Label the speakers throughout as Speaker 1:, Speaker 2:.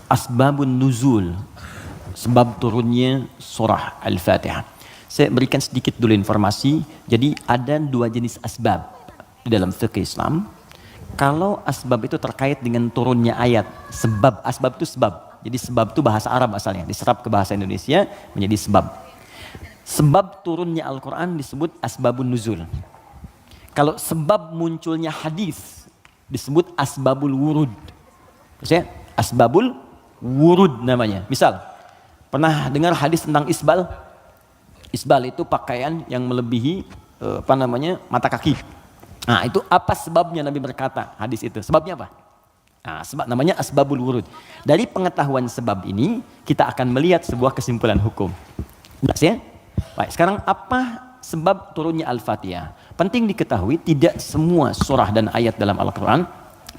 Speaker 1: Asbabun nuzul, sebab turunnya surah Al-Fatihah. Saya berikan sedikit dulu informasi. Jadi ada dua jenis asbab di dalam fikih Islam. Kalau asbab itu terkait dengan turunnya ayat, sebab, asbab itu sebab. Jadi sebab itu bahasa Arab asalnya, diserap ke bahasa Indonesia menjadi sebab. Sebab turunnya Al-Quran disebut asbabun nuzul. Kalau sebab munculnya hadis disebut asbabul wurud. Maksudnya asbabul wurud namanya. Misal, pernah dengar hadis tentang isbal? Isbal itu pakaian yang melebihi mata kaki. Nah, itu apa sebabnya Nabi berkata hadis itu? Sebabnya apa? Nah, sebab namanya asbabul wurud. Dari pengetahuan sebab ini kita akan melihat sebuah kesimpulan hukum. Jelas ya? Baik, sekarang apa sebab turunnya Al-Fatihah? Penting diketahui tidak semua surah dan ayat dalam Al-Quran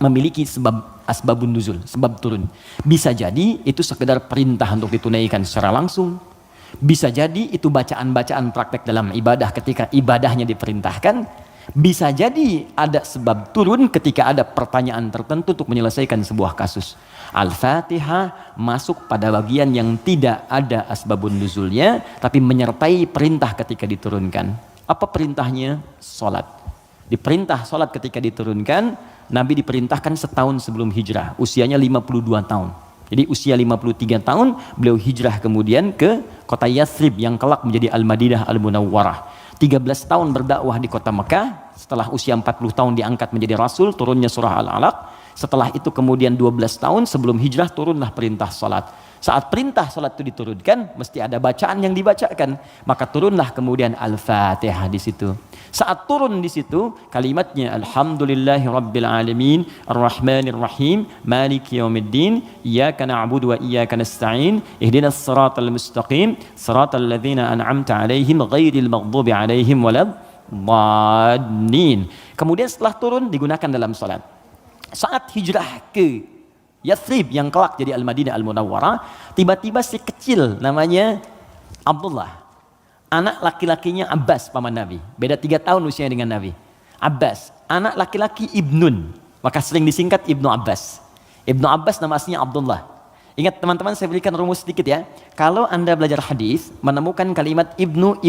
Speaker 1: memiliki sebab asbabun nuzul, sebab turun. Bisa jadi itu sekedar perintah untuk ditunaikan secara langsung. Bisa jadi itu bacaan-bacaan praktek dalam ibadah ketika ibadahnya diperintahkan. Bisa jadi ada sebab turun ketika ada pertanyaan tertentu untuk menyelesaikan sebuah kasus. Al-Fatihah masuk pada bagian yang tidak ada asbabun nuzulnya, tapi menyertai perintah ketika diturunkan. Apa perintahnya? Salat. Diperintah salat ketika diturunkan. Nabi diperintahkan setahun sebelum hijrah, usianya 52 tahun. Jadi usia 53 tahun beliau hijrah kemudian ke kota Yathrib yang kelak menjadi Al-Madinah Al-Munawwarah. 13 tahun berdakwah di kota Mekah, setelah usia 40 tahun diangkat menjadi Rasul, turunnya surah Al-Alaq. Setelah itu kemudian 12 tahun sebelum hijrah turunlah perintah salat. Saat perintah salat itu diturunkan, mesti ada bacaan yang dibacakan, maka turunlah kemudian Al-Fatihah di situ. Saat turun di situ kalimatnya Alhamdulillahi Rabbil Alamin Ar-Rahmanir Rahim Maliki Yaumiddin Iyyaka na'budu wa iyyaka nasta'in Ihdinas siratal mustaqim Siratal ladzina an'amta 'alaihim ghairil maghdubi 'alaihim waladdallin. Kemudian setelah turun digunakan dalam salat. Saat hijrah ke Yathrib yang kelak jadi Al-Madinah Al-Munawwarah, tiba-tiba si kecil namanya Abdullah. Anak laki-lakinya Abbas, paman Nabi. Beda 3 tahun usianya dengan Nabi. Abbas, anak laki-laki Ibnun. Maka sering disingkat Ibnu Abbas. Ibnu Abbas nama aslinya Abdullah. Ingat teman-teman, saya berikan rumus sedikit ya. Kalau Anda belajar hadis, menemukan kalimat Ibnu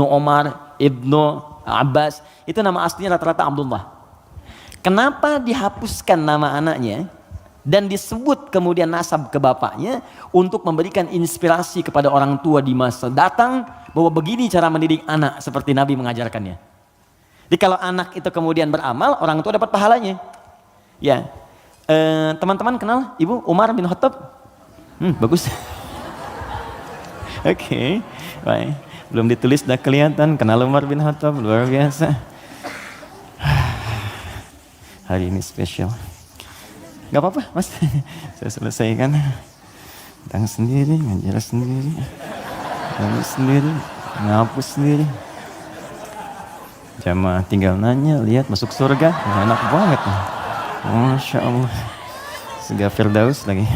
Speaker 1: Omar, Ibnu Abbas, itu nama aslinya rata-rata Abdullah. Kenapa dihapuskan nama anaknya? Dan disebut kemudian nasab ke bapaknya untuk memberikan inspirasi kepada orang tua di masa datang bahwa begini cara mendidik anak seperti Nabi mengajarkannya. Jadi kalau anak itu kemudian beramal, orang tua dapat pahalanya. Ya, teman-teman kenal Ibu Umar bin Khattab? Bagus. Oke, baik. Belum ditulis sudah kelihatan kenal Umar bin Khattab, luar biasa. Hari ini spesial. Gak apa-apa mas, saya selesaikan. Datang sendiri, ngajar sendiri, nulis sendiri, ngapus sendiri. Jamaah tinggal nanya, lihat masuk surga, enak banget. Masya Allah, surga Firdaus lagi.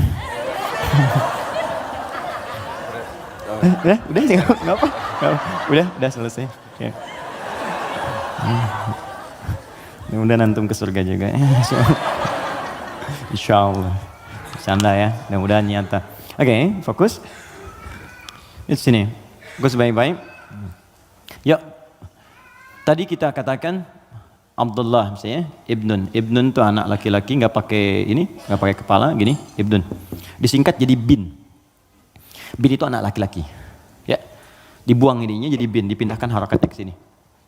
Speaker 1: Udah nggak apa, udah selesai. Ya. Mudah-mudahan antum ke surga juga. Insya Allah. Bercanda ya, mudah-mudahan nyata. Oke, fokus. Di sini. Fokus baik-baik. Yuk. Tadi kita katakan Abdullah misalnya, Ibnun. Ibnun itu anak laki-laki, nggak pakai kepala, gini, Ibnun. Disingkat jadi bin. Bin itu anak laki-laki. Ya. Dibuang ininya jadi bin, dipindahkan harakatnya ke sini.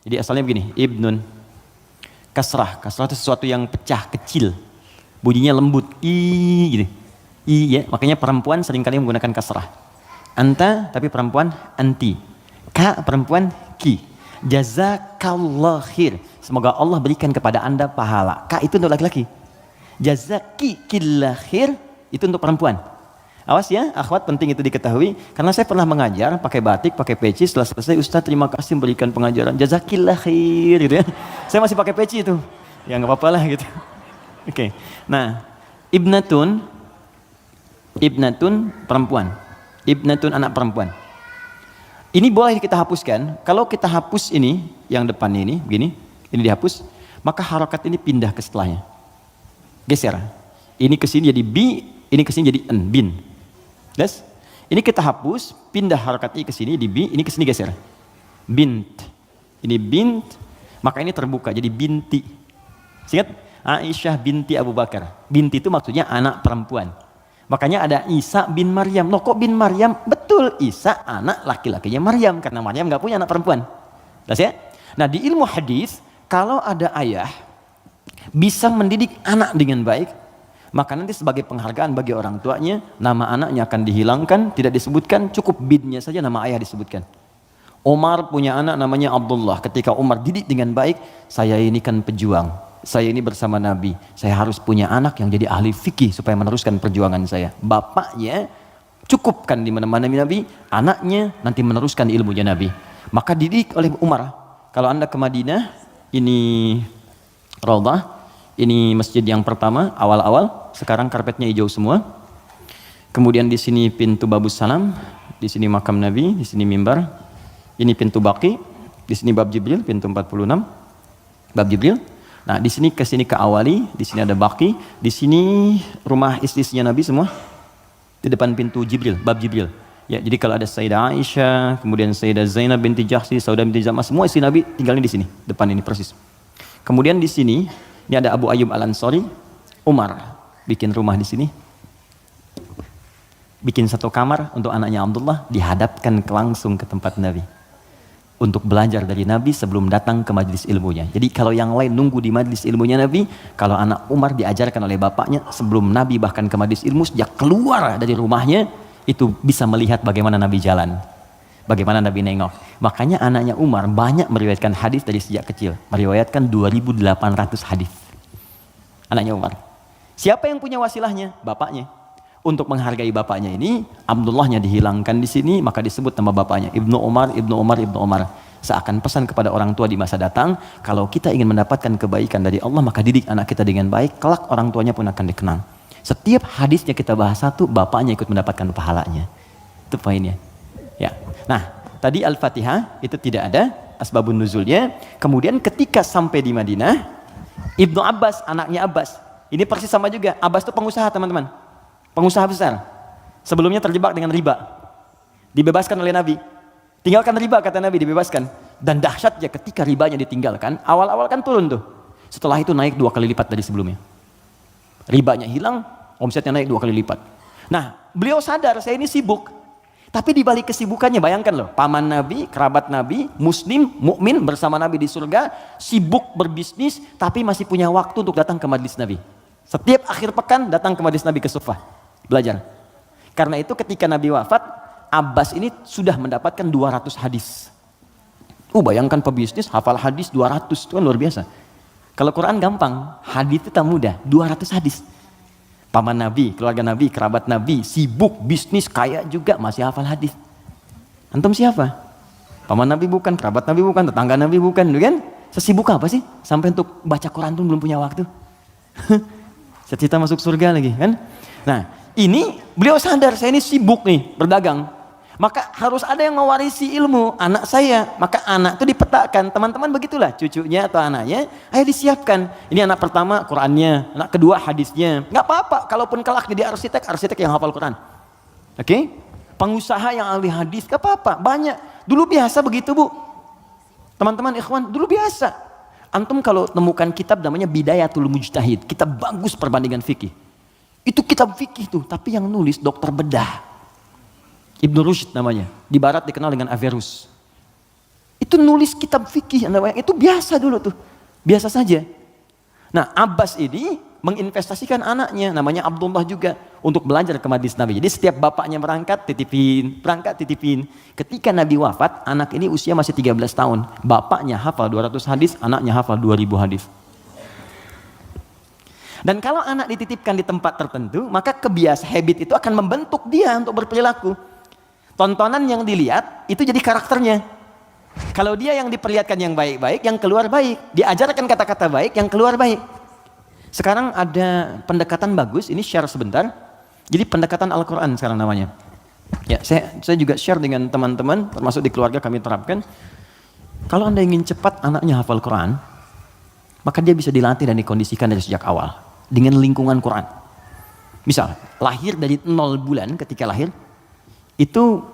Speaker 1: Jadi asalnya begini, Ibnun. Kasrah itu sesuatu yang pecah, kecil. Bunyinya lembut, gitu. Ya, makanya perempuan seringkali menggunakan kasrah. Anta, tapi perempuan anti. Ka, perempuan ki. Jazakallah khair. Semoga Allah berikan kepada Anda pahala. Ka itu untuk laki-laki. Jazakillah khair itu untuk perempuan. Awas ya, akhwat, penting itu diketahui. Karena saya pernah mengajar pakai batik, pakai peci. Setelah selesai, Ustaz terima kasih memberikan pengajaran. Jazakillah khair, gitu ya. Saya masih pakai peci itu. Ya nggak apa-apa lah gitu. Oke, nah ibnatun perempuan, ibnatun anak perempuan. Ini boleh kita hapuskan. Kalau kita hapus ini, yang depan ini, begini, ini dihapus, maka harokat ini pindah ke setelahnya, geser. Ini ke sini jadi bi, ini ke sini jadi en, bin. Yes? Ini kita hapus, pindah harakat i ke sini di bi, ini ke sini geser. Bint. Ini bint, maka ini terbuka jadi binti. Ingat? Aisyah binti Abu Bakar. Binti itu maksudnya anak perempuan. Makanya ada Isa bin Maryam. Loh kok bin Maryam? Betul, Isa anak laki-lakinya Maryam karena Maryam nggak punya anak perempuan. Jelas ya? Nah, di ilmu hadis kalau ada ayah bisa mendidik anak dengan baik, maka nanti sebagai penghargaan bagi orang tuanya, nama anaknya akan dihilangkan, tidak disebutkan, cukup binnya saja nama ayah disebutkan. Umar punya anak namanya Abdullah. Ketika Umar didik dengan baik, saya ini kan pejuang, saya ini bersama Nabi, saya harus punya anak yang jadi ahli fikih supaya meneruskan perjuangan saya. Bapaknya cukupkan di mana-mana Nabi, anaknya nanti meneruskan ilmunya Nabi. Maka didik oleh Umar. Kalau Anda ke Madinah, ini Raudhah, ini masjid yang pertama awal-awal, sekarang karpetnya hijau semua. Kemudian di sini pintu Babus Salam, di sini makam Nabi, di sini mimbar. Ini pintu Baqi, di sini bab Jibril, pintu 46, bab Jibril. Nah, di sini ke Awali, di sini ada Baqi, di sini rumah istri-istrinya Nabi semua. Di depan pintu Jibril, bab Jibril. Ya, jadi kalau ada Sayyidah Aisyah, kemudian Sayyidah Zainab binti Jahsy, Saudah binti Zam'ah, semua istri Nabi tinggalnya di sini, depan ini persis. Kemudian di sini, ini ada Abu Ayyub Al-Ansari, Umar bikin rumah di sini. Bikin satu kamar untuk anaknya Abdullah, dihadapkan langsung ke tempat Nabi. Untuk belajar dari Nabi sebelum datang ke majlis ilmunya. Jadi kalau yang lain nunggu di majlis ilmunya Nabi, kalau anak Umar diajarkan oleh bapaknya sebelum Nabi bahkan ke majlis ilmu, sejak keluar dari rumahnya, itu bisa melihat bagaimana Nabi jalan. Bagaimana Nabi nengok. Makanya anaknya Umar banyak meriwayatkan hadis dari sejak kecil. Meriwayatkan 2.800 hadis. Anaknya Umar. Siapa yang punya wasilahnya? Bapaknya. Untuk menghargai bapaknya ini, Abdullahnya dihilangkan di sini, maka disebut nama bapaknya Ibnu Umar, Ibnu Umar, Ibnu Umar. Seakan pesan kepada orang tua di masa datang, kalau kita ingin mendapatkan kebaikan dari Allah, maka didik anak kita dengan baik, kelak orang tuanya pun akan dikenal. Setiap hadisnya kita bahas satu, bapaknya ikut mendapatkan pahalanya. Itu poinnya. Ya. Nah, tadi Al-Fatihah itu tidak ada asbabun nuzulnya. Kemudian ketika sampai di Madinah, Ibnu Abbas, anaknya Abbas, ini persis sama juga. Abbas itu pengusaha, teman-teman. Pengusaha besar. Sebelumnya terjebak dengan riba. Dibebaskan oleh Nabi. Tinggalkan riba, kata Nabi, dibebaskan. Dan dahsyatnya ketika ribanya ditinggalkan, awal-awal kan turun tuh. Setelah itu naik 2 kali lipat dari sebelumnya. Ribanya hilang, omsetnya naik 2 kali lipat. Nah, beliau sadar saya ini sibuk. Tapi di balik kesibukannya, bayangkan loh, paman Nabi, kerabat Nabi, muslim, mukmin bersama Nabi di surga, sibuk berbisnis, tapi masih punya waktu untuk datang ke majlis Nabi. Setiap akhir pekan datang ke majlis Nabi ke Sufah. Belajar. Karena itu ketika Nabi wafat, Abbas ini sudah mendapatkan 200 hadis. Bayangkan pebisnis hafal hadis 200, itu kan luar biasa. Kalau Quran gampang, hadis itu tak mudah, 200 hadis. Paman Nabi, keluarga Nabi, kerabat Nabi, sibuk, bisnis, kaya juga, masih hafal hadis. Antum siapa? Paman Nabi bukan, kerabat Nabi bukan, tetangga Nabi bukan, kan? Sesibuk apa sih? Sampai untuk baca Quran pun belum punya waktu. Cita-cita masuk surga lagi, kan? Nah, ini beliau sadar saya ini sibuk nih berdagang, maka harus ada yang mewarisi ilmu anak saya. Maka anak itu dipetakan, teman-teman begitulah, cucunya atau anaknya, ayo disiapkan. Ini anak pertama Qurannya, anak kedua hadisnya. Nggak apa-apa, kalaupun kelak jadi arsitek yang hafal Quran. Oke? Pengusaha yang ahli hadis, nggak apa-apa, banyak. Dulu biasa begitu, Bu. Teman-teman ikhwan, dulu biasa. Antum kalau temukan kitab namanya Bidayatul Mujtahid, kitab bagus perbandingan fikih. Itu kitab fikih tuh, tapi yang nulis dokter bedah. Ibnu Rushd namanya, di barat dikenal dengan Averroes. Itu nulis kitab fikih, itu biasa dulu tuh, biasa saja. Nah, Abbas ini menginvestasikan anaknya, namanya Abdullah juga, untuk belajar ke majlis Nabi. Jadi setiap bapaknya berangkat titipin. Ketika Nabi wafat, anak ini usia masih 13 tahun. Bapaknya hafal 200 hadis, anaknya hafal 2000 hadis. Dan kalau anak dititipkan di tempat tertentu, maka habit itu akan membentuk dia untuk berperilaku. Tontonan yang dilihat, itu jadi karakternya. Kalau dia yang diperlihatkan yang baik-baik, yang keluar baik. Diajarkan kata-kata baik, yang keluar baik. Sekarang ada pendekatan bagus, ini share sebentar. Jadi pendekatan Al-Quran sekarang namanya. Ya, saya juga share dengan teman-teman, termasuk di keluarga kami terapkan. Kalau Anda ingin cepat anaknya hafal Quran, maka dia bisa dilatih dan dikondisikan dari sejak awal. Dengan lingkungan Quran. Misal, lahir dari 0 bulan ketika lahir, itu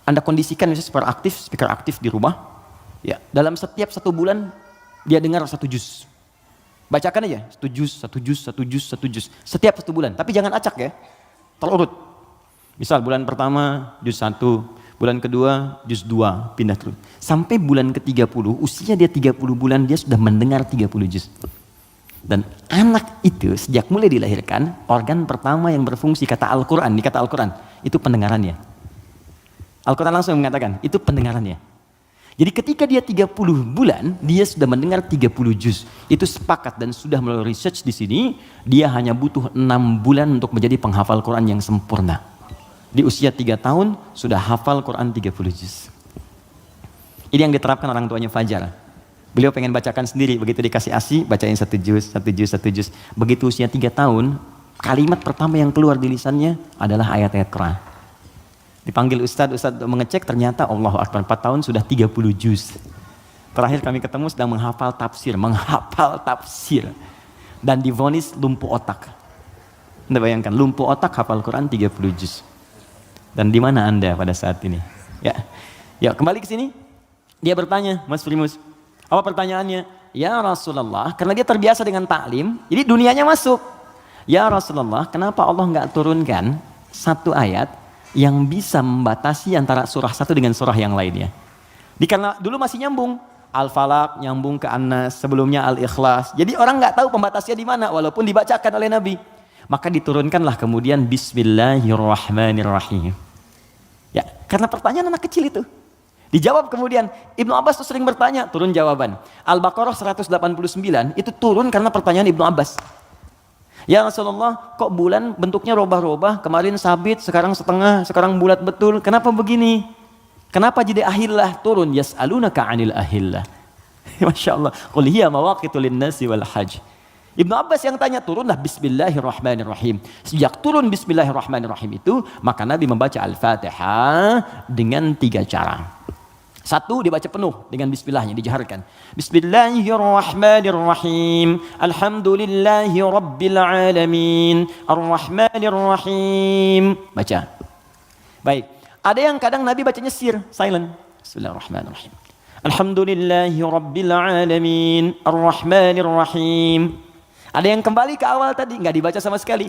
Speaker 1: Anda kondisikan misalnya speaker aktif di rumah, ya, dalam setiap 1 bulan dia dengar 1 juz. Bacakan aja, 1 juz, 1 juz, 1 juz, 1 juz. Setiap 1 bulan, tapi jangan acak ya, terurut. Misal bulan pertama juz 1, bulan kedua juz 2, pindah terus. Sampai bulan ke-30, usia dia 30 bulan, dia sudah mendengar 30 juz. Dan anak itu sejak mulai dilahirkan, organ pertama yang berfungsi kata Al-Quran, itu pendengarannya. Al-Quran langsung mengatakan, itu pendengarannya. Jadi ketika dia 30 bulan, dia sudah mendengar 30 juz. Itu sepakat dan sudah melalui research di sini, dia hanya butuh 6 bulan untuk menjadi penghafal Quran yang sempurna. Di usia 3 tahun, sudah hafal Quran 30 juz. Ini yang diterapkan orang tuanya Fajar. Beliau pengen bacakan sendiri, begitu dikasih ASI, bacain 1 juz, 1 juz, 1 juz. Begitu usia 3 tahun, kalimat pertama yang keluar di lisannya adalah ayat-ayat Quran. Dipanggil Ustadz mengecek, ternyata Allahu Akbar, 4 tahun sudah 30 juz. Terakhir kami ketemu sedang menghafal tafsir. Dan divonis lumpuh otak. Anda bayangkan, lumpuh otak hafal Quran 30 juz. Dan di mana Anda pada saat ini? Ya, kembali ke sini. Dia bertanya, Mas Primus, apa pertanyaannya? Ya Rasulullah, karena dia terbiasa dengan taklim, jadi dunianya masuk. Ya Rasulullah, kenapa Allah nggak turunkan 1 ayat yang bisa membatasi antara surah 1 dengan surah yang lainnya? Karena dulu masih nyambung, Al-Falaq nyambung ke An-Nas, sebelumnya Al-Ikhlas. Jadi orang nggak tahu pembatasnya di mana, walaupun dibacakan oleh Nabi. Maka diturunkanlah kemudian Bismillahirrahmanirrahim. Ya, karena pertanyaan anak kecil itu. Dijawab kemudian, Ibnu Abbas tuh sering bertanya, turun jawaban. Al-Baqarah 189 itu turun karena pertanyaan Ibnu Abbas. Ya Rasulullah, kok bulan bentuknya robah-robah, kemarin sabit, sekarang setengah, sekarang bulat betul, kenapa begini? Kenapa jadi ahillah turun? Yas'alunaka 'anil ahillah. Masya Allah, qul hiya mawaqitu lin-nasi wal hajj. Ibnu Abbas yang tanya, turunlah Bismillahirrahmanirrahim. Sejak turun Bismillahirrahmanirrahim itu, maka Nabi membaca Al-Fatihah dengan 3 cara. 1, dibaca penuh dengan bismillahnya, dijaharkan. Bismillahirrahmanirrahim. Alhamdulillahi rabbil alamin. Ar-Rahmanirrahim. Baca. Baik. Ada yang kadang Nabi bacanya sir, silent. Bismillahirrahmanirrahim. Alhamdulillahi rabbil alamin. Ar-Rahmanirrahim. Ada yang kembali ke awal tadi, nggak dibaca sama sekali.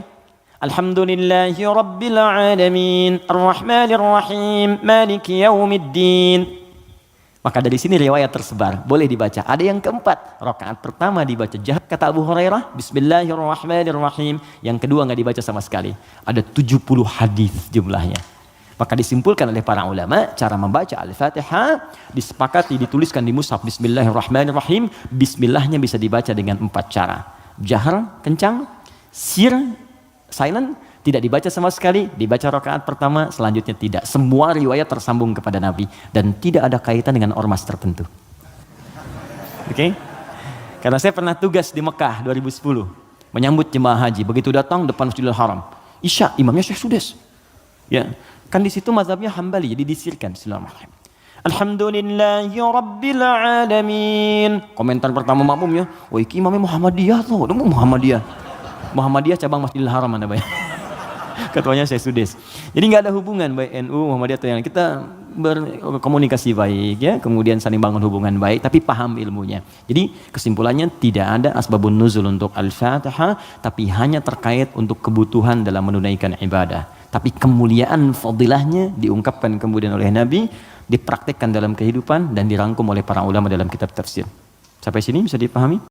Speaker 1: Alhamdulillahi rabbil alamin. Ar-Rahmanirrahim. Maliki yaumiddin. Maka dari sini riwayat tersebar, boleh dibaca. Ada yang keempat, rakaat pertama dibaca jahat kata Abu Hurairah, Bismillahirrahmanirrahim. Yang kedua nggak dibaca sama sekali. Ada 70 hadis jumlahnya. Maka disimpulkan oleh para ulama, cara membaca Al-Fatihah disepakati dituliskan di mushaf Bismillahirrahmanirrahim. Bismillahnya bisa dibaca dengan 4 cara. Jahar, kencang, sir, silent, tidak dibaca sama sekali, dibaca rakaat pertama, selanjutnya tidak. Semua riwayat tersambung kepada Nabi dan tidak ada kaitan dengan ormas tertentu. Oke? Karena saya pernah tugas di Mekah 2010 menyambut jemaah haji. Begitu datang depan Masjidil Haram, Isya, imamnya Syekh Sudes. Ya, kan di situ mazhabnya Hambali, jadi disirkan. Bismillahirrahmanirrahim. Alhamdulillahi rabbil alamin. Komentar pertama makmumnya, "Wah, iki imamnya Muhammadiyah tuh, Muhammadiyah cabang Masjidil Haram Anda bayang." Ketuanya saya Sudes. Jadi nggak ada hubungan baik NU, Muhammadiyah atau yang kita berkomunikasi baik ya, kemudian saling bangun hubungan baik, tapi paham ilmunya. Jadi kesimpulannya tidak ada asbabun nuzul untuk Al-Fatihah, tapi hanya terkait untuk kebutuhan dalam menunaikan ibadah. Tapi kemuliaan fadilahnya diungkapkan kemudian oleh Nabi, dipraktikkan dalam kehidupan dan dirangkum oleh para ulama dalam kitab tafsir. Sampai sini bisa dipahami?